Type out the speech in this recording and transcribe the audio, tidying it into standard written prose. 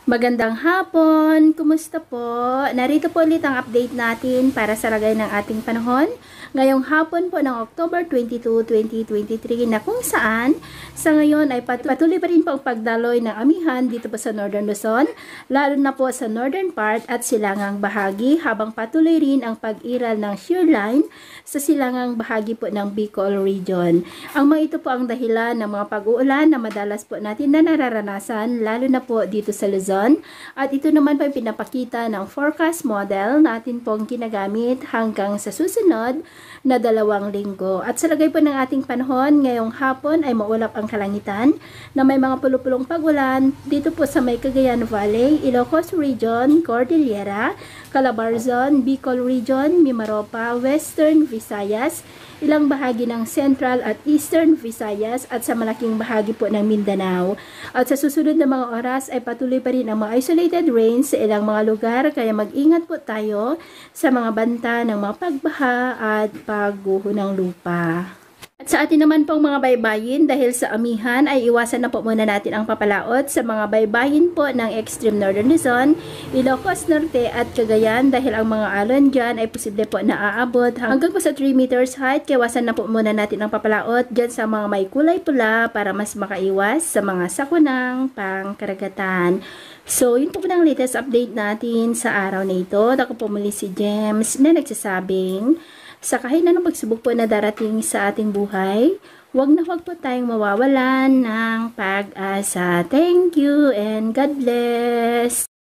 Magandang hapon! Kumusta po? Narito po ulit ang update natin para sa lagay ng ating panahon. Ngayong hapon po ng October 22, 2023 na kung saan sa ngayon ay patuloy pa rin po ang pagdaloy ng amihan dito po sa Northern Luzon, lalo na po sa northern part at silangang bahagi, habang patuloy rin ang pag-iral ng shear line sa silangang bahagi po ng Bicol region. Ang mga ito po ang dahilan ng mga pag-uulan na madalas po natin na nararanasan, lalo na po dito sa Luzon. At ito naman po yung pinapakita ng forecast model natin pong ginagamit hanggang sa susunod na 2 linggo. At sa lagay po ng ating panahon, ngayong hapon ay maulap ang kalangitan na may mga pulupulong pag-ulan dito po sa may Cagayan Valley, Ilocos Region, Cordillera, Calabarzon, Bicol Region, Mimaropa, Western Visayas, ilang bahagi ng Central at Eastern Visayas at sa malaking bahagi po ng Mindanao. At sa susunod na mga oras ay patuloy pa rin ang mga isolated rains sa ilang mga lugar, kaya mag-ingat po tayo sa mga banta ng mga pagbaha at pagguho ng lupa. At sa atin naman pong mga baybayin, dahil sa amihan ay iwasan na po muna natin ang papalaot sa mga baybayin po ng extreme northern Luzon, Ilocos Norte at Cagayan, dahil ang mga alon dyan ay posible po na aabot hanggang po sa 3 meters height. Kaya iwasan na po muna natin ang papalaot dyan sa mga may kulay pula para mas makaiwas sa mga sakunang pangkaragatan. So, yun po ang latest update natin sa araw na ito. Ako po muli si James na nagsasabing, sa kahit na pagsubok po na darating sa ating buhay, huwag po tayong mawawalan ng pag-asa. Thank you and God bless!